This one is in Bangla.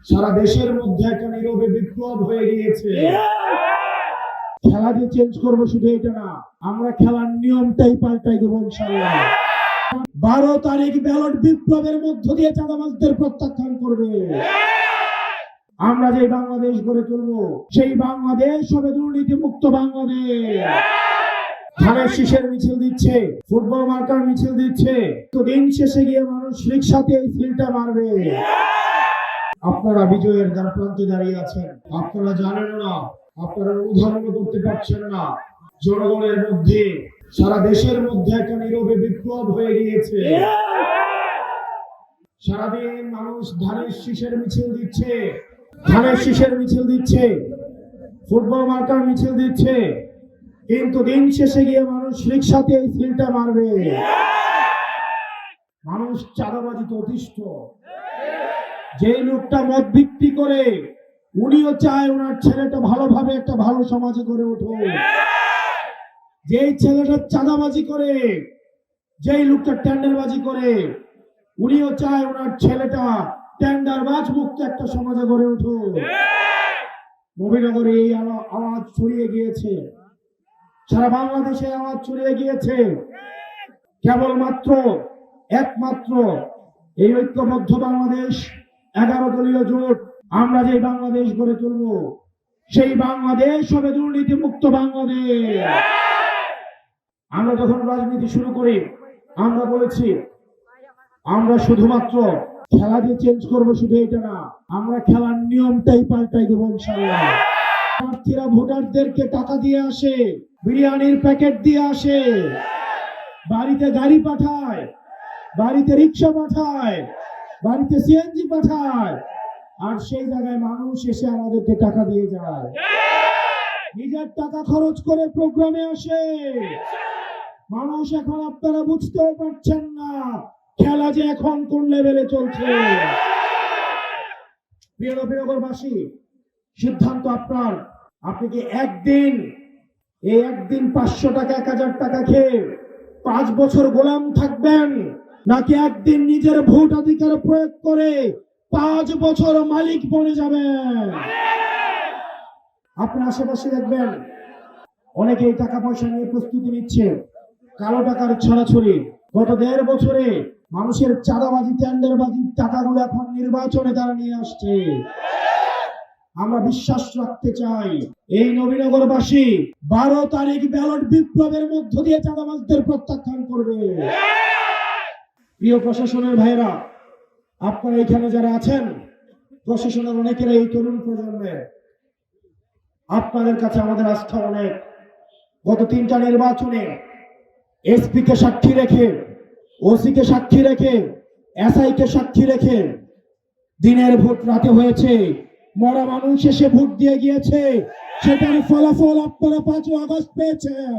সারা দেশের মধ্যে একটা নীরবে বিপ্লব হয়ে গিয়েছে। খেলা যে চেঞ্জ করবো শুধু এটা না, আমরা খেলার নিয়মটাই পাল্টাই দেবো ইনশাআল্লাহ। 12 তারিখ ব্যালট বিপ্লবের মধ্য দিয়ে চাঁদাবাজদের প্রত্যাখ্যান করবে। আমরা যে বাংলাদেশ গড়ে তুলবো সেই বাংলাদেশ হবে দুর্নীতি মুক্ত বাংলাদেশ। ধানের শীষের মিছিল দিচ্ছে, ফুটবল মার্কার মিছিল দিচ্ছে, তো দিন শেষে গিয়ে মানুষ রিক্সাতে এই ফিল্ডটা মারবে। আপনারা বিজয়ের দ্বার প্রান্তে দাঁড়িয়ে আছেন, আপনারা জানেন না, আপনারা অনুধাবন করতে পারছেন না, জনগণের মধ্যে সারা দেশের মধ্যে একটা নীরবে বিপ্লব হয়ে গিয়েছে। সারাদিন মানুষ ধানের শীষের মিছিল দিচ্ছে, ধানের শীষের মিছিল দিচ্ছে, ফুটবল মার্কার মিছিল দিচ্ছে, কিন্তু দিন শেষে গিয়ে মানুষ রিক্সাতে এই ফিল্ডটা মারবে। মানুষ চাঁদাবাজিতে অতিষ্ঠ। যে লোকটা মদ বিক্রি করে উনিও চায় ওনার ছেলেটা ভালোভাবে একটা ভালো সমাজে গড়ে উঠুক। যেই ছেলেটা চাঁদাবাজি করে, যেই লোকটা টেন্ডারবাজি করে, উনিও চায় ওনার ছেলেটা টেন্ডারবাজ মুক্ত একটা সমাজে গড়ে উঠুক। নবীনগরে এই আওয়াজ ছড়িয়ে গিয়েছে, সারা বাংলাদেশে আওয়াজ ছড়িয়ে গিয়েছে। কেবলমাত্র একমাত্র এই ঐক্যবদ্ধ বাংলাদেশ 11 দলীয় জোট, আমরা যে বাংলাদেশ গড়ে তুলব সেই বাংলাদেশ হবে দুর্নীতি মুক্ত বাংলাদেশ। আমরা যখন রাজনীতি শুরু করি আমরা বলেছি আমরা শুধুমাত্র খেলা যে চেঞ্জ করবো শুধু এটা না, আমরা খেলার নিয়মটাই পাল্টাই দেবো ইনশাআল্লাহ। প্রার্থীরা ভোটারদেরকে টাকা দিয়ে আসে, বিরিয়ানির প্যাকেট দিয়ে আসে, বাড়িতে গাড়ি পাঠায়, বাড়িতে রিক্সা পাঠায়, বাড়িতে সিএনজি পাঠায়, আর সেই জায়গায় মানুষ এসে আমাদেরকে টাকা দিয়ে যায়। নিজের টাকা খরচ করে প্রোগ্রামে আসে মানুষ। এখন আপনারা বুঝতেও পারছেন না খেলা যে এখন কোন লেভেলে চলছে। প্রিয় নবীনগরবাসী, সিদ্ধান্ত আপনার। আপনি কি একদিন 500 টাকা 1000 টাকা খেয়ে 5 বছর গোলাম থাকবেন, নাকি একদিন নিজের ভোটাধিকার প্রয়োগ করে 5 বছর মালিক বনে যাবেন? আপনি আশেপাশে দেখবেন অনেকে টাকা পয়সা নিয়ে প্রস্তুতি নিচ্ছে, কালো টাকার ছড়াছড়ি। গত 1.5 বছরে মানুষের চাঁদাবাজি টেন্ডারবাজির টাকাগুলো এখন নির্বাচনে তারা নিয়ে আসছে। আমরা বিশ্বাস রাখতে চাই এই নবীনগরবাসী 12 তারিখ ব্যালট বিপ্লবের মধ্য দিয়ে চাঁদাবাজদের প্রত্যাখ্যান করবে। প্রিয় প্রশাসনের ভাইরা, আপনারা এখানে যারা আছেন, প্রশাসনের অনেকেরা এই তরুণ প্রজন্মের, আপনাদের কাছে আমাদের আস্থা অনেক। গত 3টা নির্বাচনে এসপি কে সাক্ষী রেখে, ওসি কে সাক্ষী রেখে, এসআই কে সাক্ষী রেখে দিনের ভোট রাতে হয়েছে, মরা মানুষ এসে ভোট দিয়ে গিয়েছে। সেটার ফলাফল আপনারা 5 আগস্ট পেয়েছেন।